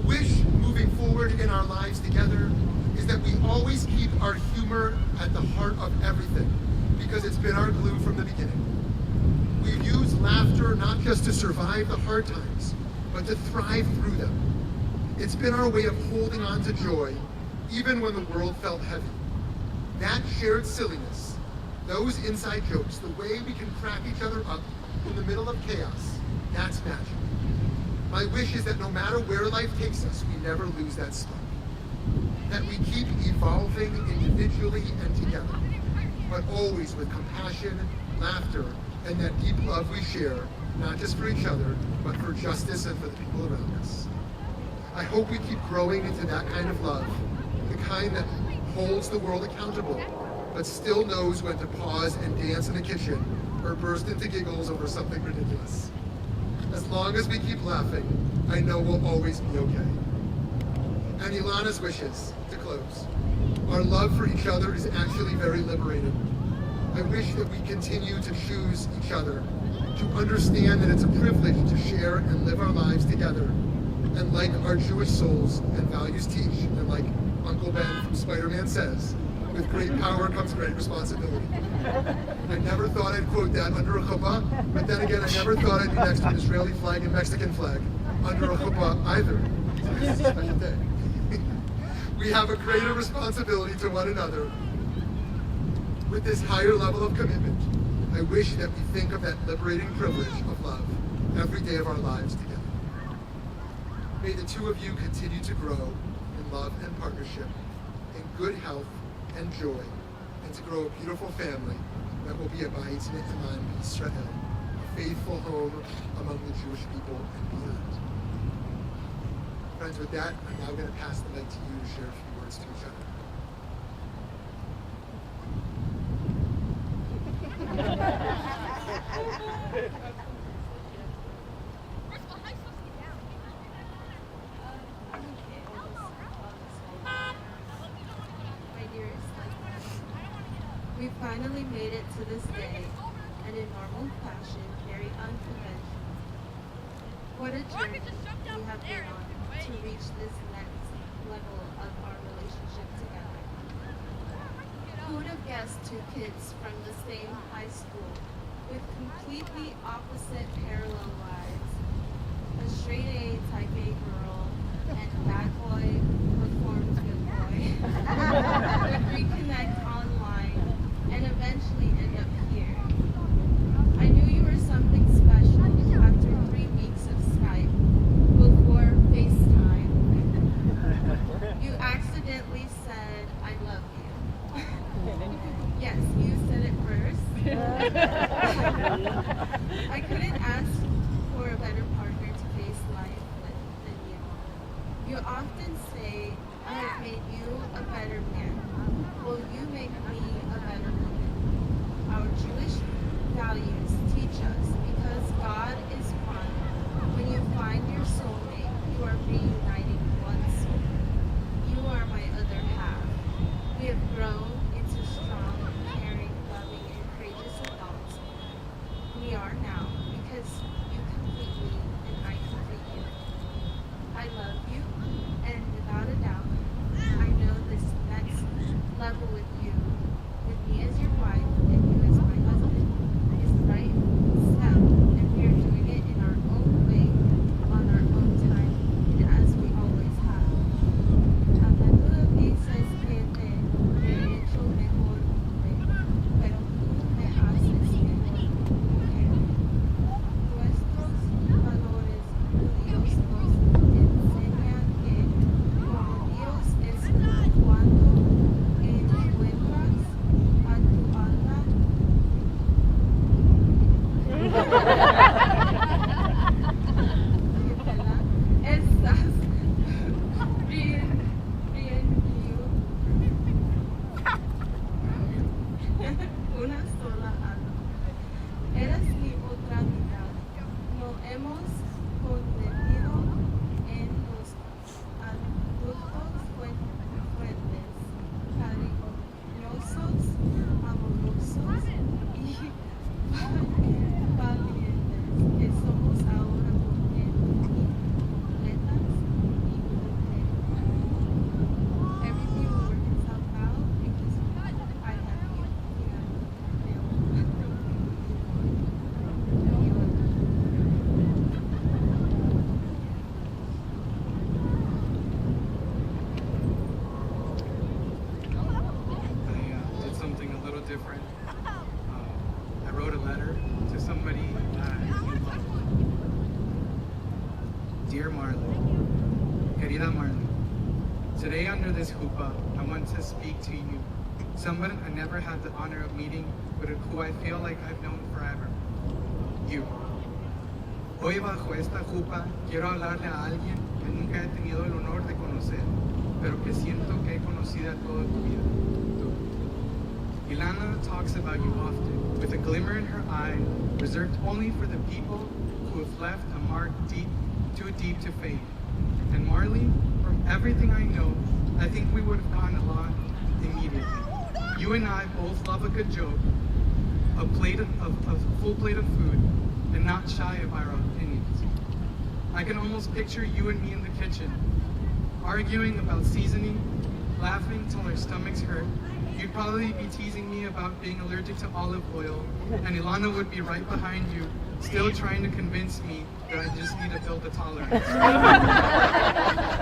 wish moving forward in our lives together is that we always keep our humor at the heart of everything, because it's been our glue from the beginning. We've used laughter not just to survive the hard times, but to thrive through them. It's been our way of holding on to joy, even when the world felt heavy. That shared silliness, those inside jokes, the way we can crack each other up in the middle of chaos, that's magic. My wish is that no matter where life takes us, we never lose that spark. That we keep evolving individually and together, but always with compassion, laughter, and that deep love we share, not just for each other, but for justice and for the people around us. I hope we keep growing into that kind of love, the kind that holds the world accountable, but still knows when to pause and dance in the kitchen or burst into giggles over something ridiculous. As long as we keep laughing, I know we'll always be okay. And Ilana's wishes, to close. Our love for each other is actually very liberating. I wish that we continue to choose each other, to understand that it's a privilege to share and live our lives together. And like our Jewish souls and values teach, and like Uncle Ben from Spider-Man says, with great power comes great responsibility. I never thought I'd quote that under a chuppah, but then again, I never thought I'd be next to an Israeli flag and Mexican flag under a chuppah either. So this is a special day. We have a greater responsibility to one another. With this higher level of commitment, I wish that we think of that liberating privilege of love every day of our lives together. May the two of you continue to grow in love and partnership, in good health and joy, and to grow a beautiful family that will be a Beit Ne'eman Israel, a faithful home among the Jewish people and beyond. Friends, with that, I'm now going to pass the mic to you to share a few words to each other. We finally made it to this day, and in normal fashion, very unconventional. What a journey we have been on to reach this next level of our relationship together. Who would have guessed two kids from the same high school with completely opposite parallel lives? A straight A type A girl and a bad boy performed good boy would reconnect online and eventually end up here. I knew you were something special after 3 weeks of Skype before FaceTime. You accidentally said, "I love you." Yes, you said it first. I couldn't ask for a better partner to face life with than you. You often say, "I have made you a better man." Well, you make me a better woman. Our Jewish values teach us because God is one. When you find your soulmate, you are reuniting one soul. You are my other half. We have grown into strong, caring, loving, and courageous adults. We are now because you complete me and I complete you. I love you, and without a doubt, I know this next level with you, with me as your wife and you as my husband, is the right step Dear Marley, querida Marley, today under this chuppah, I want to speak to you, someone I never had the honor of meeting, but who I feel like I've known forever. You. Hoy bajo esta chuppah quiero hablarle a alguien que nunca he tenido el honor de conocer, pero que siento que he conocido toda tu vida. Tú. Ilana talks about you often, with a glimmer in her eye, reserved only for the people who have left a mark too deep to fade. And Marley, from everything I know, I think we would have gone along immediately. You and I both love a good joke, a full plate of food, and not shy of our opinions. I can almost picture you and me in the kitchen, arguing about seasoning, laughing till our stomachs hurt. You'd probably be teasing me about being allergic to olive oil, and Ilana would be right behind you, still trying to convince me that I just need to build a tolerance.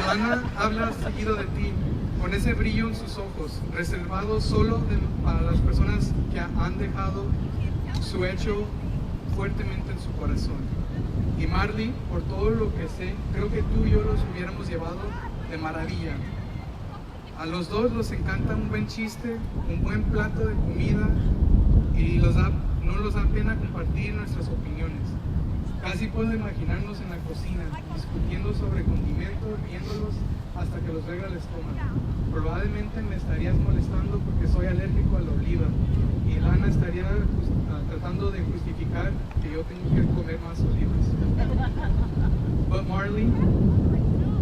Ilana habla seguido de ti, con ese brillo en sus ojos, reservado solo para las personas que han dejado su hecho fuertemente en su corazón. Y Marley, por todo lo que sé, creo que tú y yo los hubiéramos llevado de maravilla. A los dos nos encanta un buen chiste, un buen plato de comida y no nos da pena compartir nuestras opiniones. Casi puedo imaginarnos en la cocina, discutiendo sobre condimentos, riéndolos hasta que los venga el estómago. Probablemente me estarías molestando porque soy alérgico a la oliva y Lana estaría tratando de justificar que yo tengo que comer más olivas. But Marley,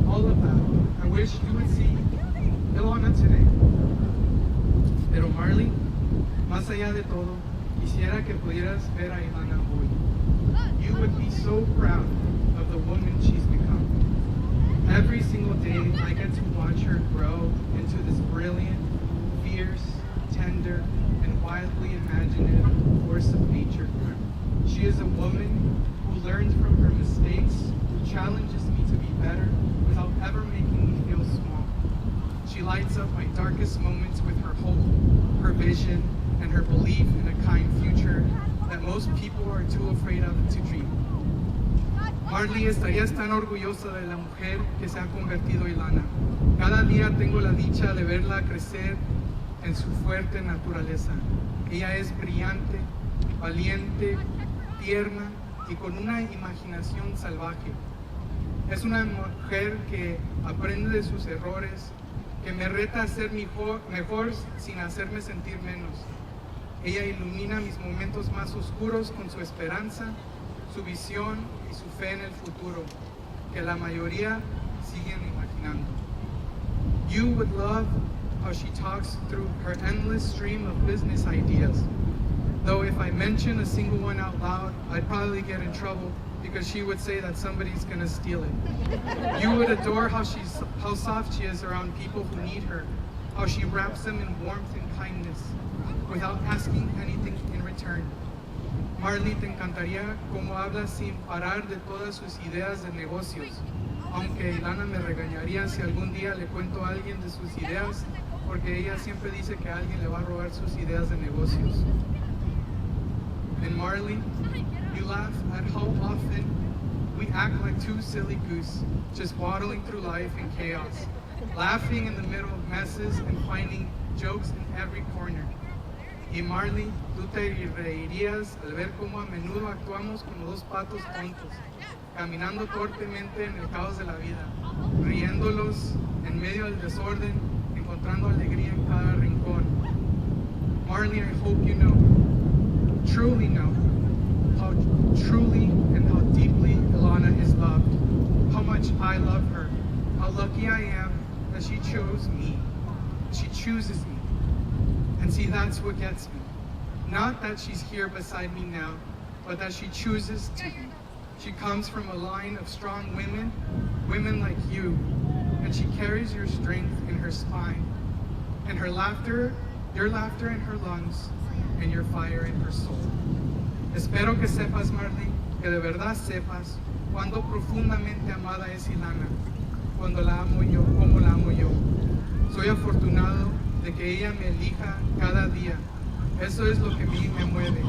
all of that, I wish you would see Ilana today. Pero Marley, más allá de todo, quisiera que pudieras ver a Ilana hoy. You would be so proud of the woman she's become. Every single day, I get to watch her grow into this brilliant, fierce, tender, and wildly imaginative force of nature. She is a woman who learns from her mistakes, who challenges me to be better without ever making me feel small. She lights up my darkest moments with her hope, her vision, and her belief in a kind future that most people are too afraid of to dream. Marley, estarías tan orgullosa de la mujer que se ha convertido Ilana. Cada día tengo la dicha de verla crecer en su fuerte naturaleza. Ella es brillante, valiente, tierna y con una imaginación salvaje. Es una mujer que aprende de sus errores, que me reta a ser mejor sin hacerme sentir menos. Ella ilumina mis momentos más oscuros con su esperanza, su visión y su fe en el futuro, que la mayoría siguen imaginando. You would love how she talks through her endless stream of business ideas. Though if I mention a single one out loud, I'd probably get in trouble because she would say that somebody's gonna steal it. You would adore how soft she is around people who need her, how she wraps them in warmth and kindness, without asking anything in return. Marley, te encantaría cómo habla sin parar de todas sus ideas de negocios, aunque Ilana me regañaría si algún día le cuento a alguien de sus ideas, porque ella siempre dice que alguien le va a robar sus ideas de negocios. And Marley, you laugh at how often we act like two silly goose, just waddling through life in chaos, laughing in the middle of messes and finding jokes in every corner. Y Marley, tú te reirías al ver cómo a menudo actuamos como dos patos tontos, caminando torpemente en el caos de la vida, riéndolos en medio del desorden, encontrando alegría en cada rincón. Marley, I hope you know, truly know, how truly and how deeply Ilana is loved, how much I love her, how lucky I am that she chose me, she chooses me. And see, that's what gets me. Not that she's here beside me now, but that she chooses to be. She comes from a line of strong women, women like you, and she carries your strength in her spine, and her laughter, your laughter in her lungs, and your fire in her soul. Espero que sepas, Marley, que de verdad sepas cuando profundamente amada es Ilana, cuando la amo yo, como la amo yo. Soy afortunado de que ella me elija cada día. Eso es lo que a mí me mueve.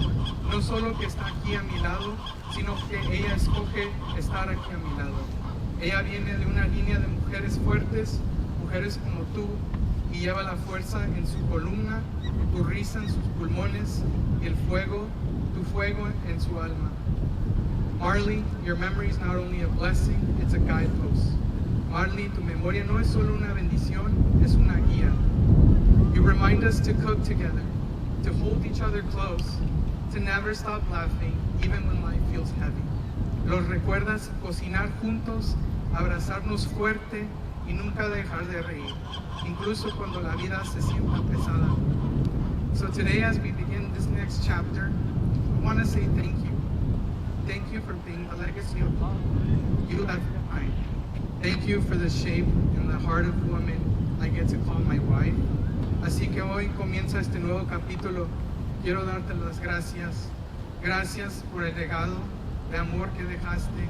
No solo que está aquí a mi lado, sino que ella escoge estar aquí a mi lado. Ella viene de una línea de mujeres fuertes, mujeres como tú, y lleva la fuerza en su columna, tu risa en sus pulmones, y el fuego, tu fuego en su alma. Marley, your memory is not only a blessing, it's a guidepost. Marley, tu memoria no es solo una bendición, es una guía. You remind us to cook together, to hold each other close, to never stop laughing, even when life feels heavy. Los recuerdas cocinar juntos, abrazarnos fuerte y nunca dejar de reír, incluso cuando la vida se sienta pesada. So today, as we begin this next chapter, we want to say thank you. Thank you for being the legacy of love you left behind. Thank you for the shape and the heart of woman I get to call my wife. Así que hoy comienza este nuevo capítulo. Quiero darte las gracias. Gracias por el legado de amor que dejaste.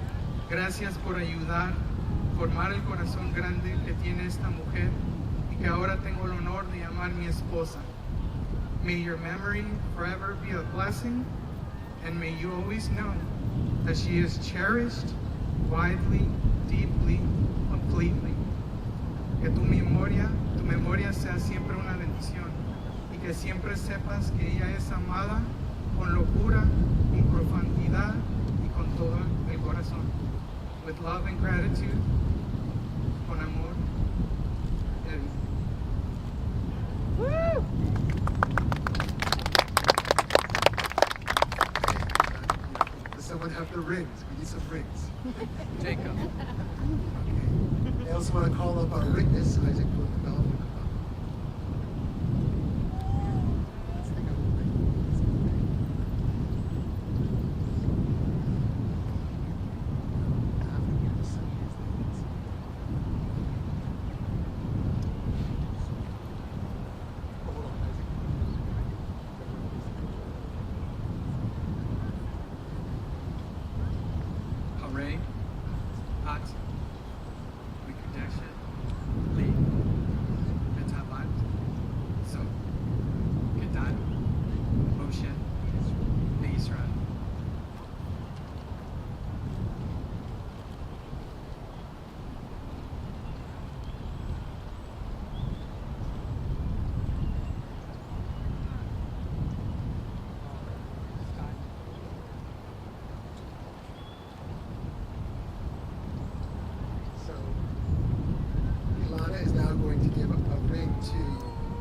Gracias por ayudar, formar el corazón grande que tiene esta mujer y que ahora tengo el honor de llamar mi esposa. May your memory forever be a blessing, and may you always know that she is cherished widely, deeply, completely. Que tu memoria sea siempre una bendición y que siempre sepas que ella es amada con locura, con profundidad y con todo el corazón. With love and gratitude, con amor, Eddie. Woo! Does someone have the rings? We need some rings. Jacob. Okay. I also want to call up our witness, Isaac Blumenfeld. Hooray, Hot, Wikidesha, Lee, Metabat, So, Gedad, Moshe, Israel. So, Ilana is now going to give a ring to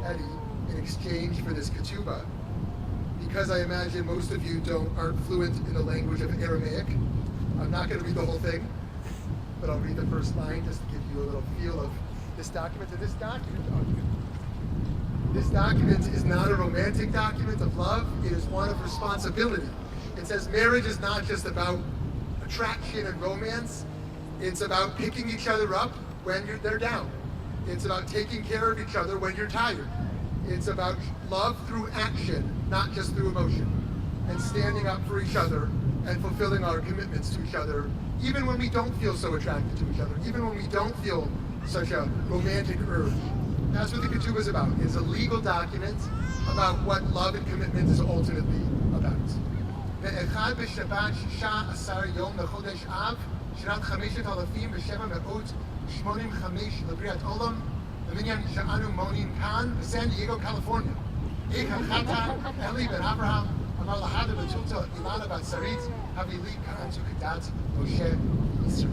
Eddie in exchange for this ketubah. Because I imagine most of you aren't fluent in the language of Aramaic, I'm not going to read the whole thing, but I'll read the first line just to give you a little feel of this document. And this document is not a romantic document of love, it is one of responsibility. It says marriage is not just about attraction and romance, it's about picking each other up when they're down. It's about taking care of each other when you're tired. It's about love through action, not just through emotion. And standing up for each other and fulfilling our commitments to each other, even when we don't feel so attracted to each other, even when we don't feel such a romantic urge. That's what the ketubah is about. It's a legal document about what love and commitment is ultimately about. ואחד בשבת 16 יום לחודש אב, שנת 5785 לבריאת עולם, במניין שאנו מונים כאן בסן דייגו, קליפורניה. איך החלטה אלי בן אברהם אמר להדה בתולתו אילנה בת שרית, הביא לי כאן כדת משה ישראל.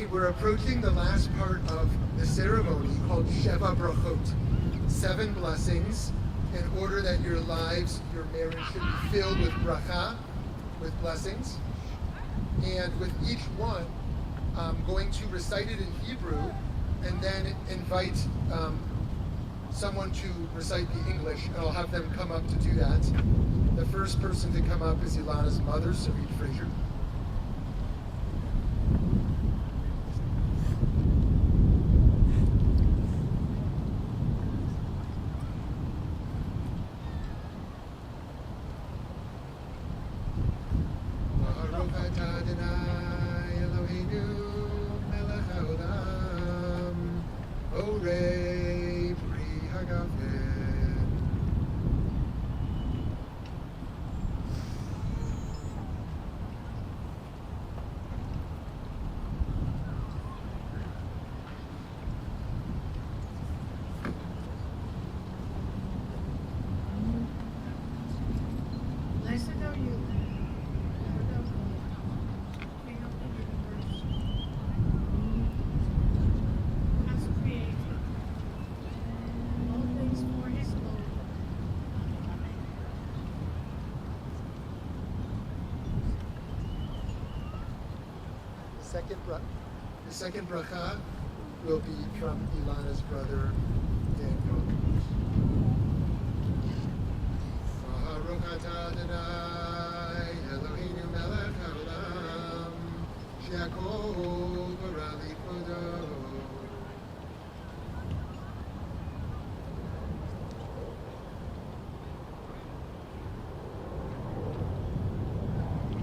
We're approaching the last part of the ceremony called Sheva Brachot, 7 blessings, in order that your lives, your marriage should be filled with bracha, with blessings. And with each one, I'm going to recite it in Hebrew and then invite someone to recite the English, and I'll have them come up to do that. The first person to come up is Ilana's mother, Sarit Frazier. The second bracha will be from Ilana's brother, Daniel. Baruch atah Adonai, Eloheinu melech haolam, she'akol bara likvodo.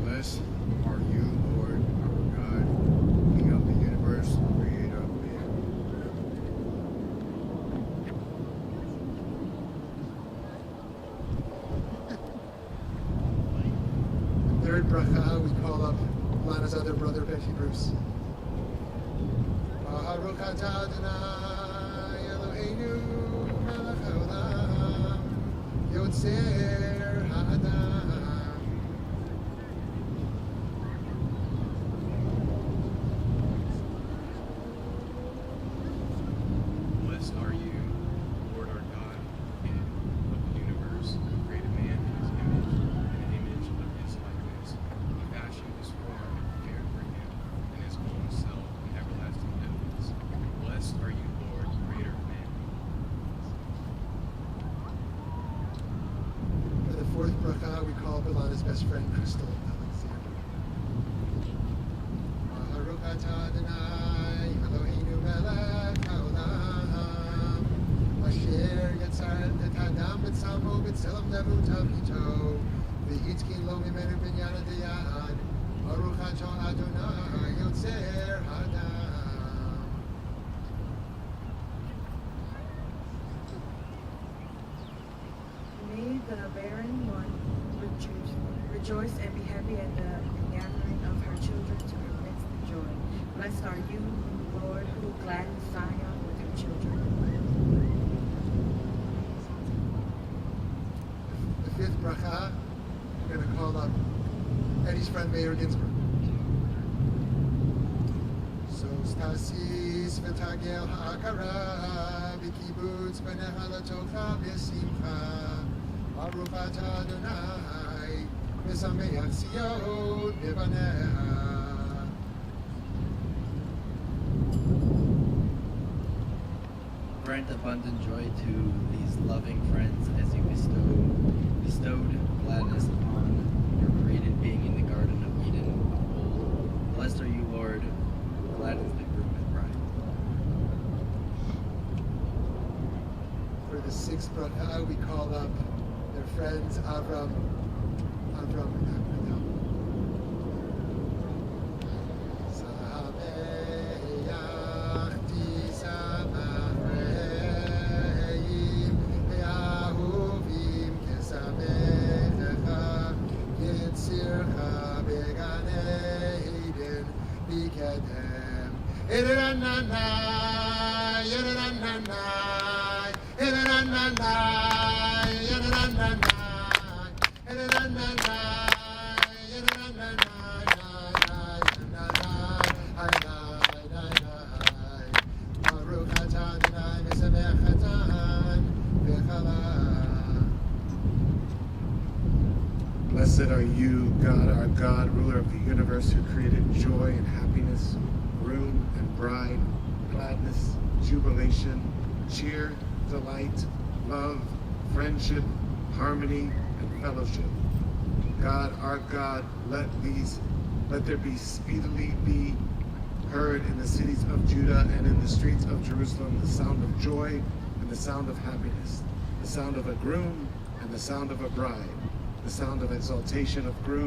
Blessed are you, Lord, our God, King of the universe, creator of man. The third bracha, we call up Lana's other brother, Becky Bruce. Baruch atah Adonai, Eloheinu melech haolam, yotzer ha'adam. Blessed are you, Lord our God, King of the universe, who created man in his image, in the image of his likeness. He fashioned his form and prepared for him in his own self in everlasting heavens. Blessed are you, Lord, creator of man. For the fourth bracha, we call Ilana's best friend, Crystal Alexander. Baruch atah Adonai, Eloheinu melech haolam, asher yatzar et ha'adam b'tzalmo b'tzelem nevutav ito, v'hitkin lo mimenu binyan adayad. Baruch atah Adonai, yotzer ha'adam. May the barren one rejoice and be happy at the gathering of her children to her midst the joy. Blessed are you, Lord, who gladdens Zion with her children. The fifth bracha, we're going to call up Eddie's friend Mayor Ginsburg. So stasis v'tagel ha'akara v'kibbutz b'necha l'tocha v'simcha Baruch atah Adonai v'sameach Zion v'baneha. Grant abundant joy to these loving friends as you bestowed gladness upon your created being in the Garden of Eden of old. Blessed are you, Lord, who gladdens the groom and bride. For the sixth bracha, we call up their friends Avram and Abinadab. Blessed are you, God our God, ruler of the universe, who created joy and happiness, groom and bride, gladness, jubilation, cheer, delight, love, friendship, harmony, and fellowship. God, our God, let there be speedily be heard in the cities of Judah and in the streets of Jerusalem the sound of joy and the sound of happiness, the sound of a groom and the sound of a bride, the sound of exaltation of groom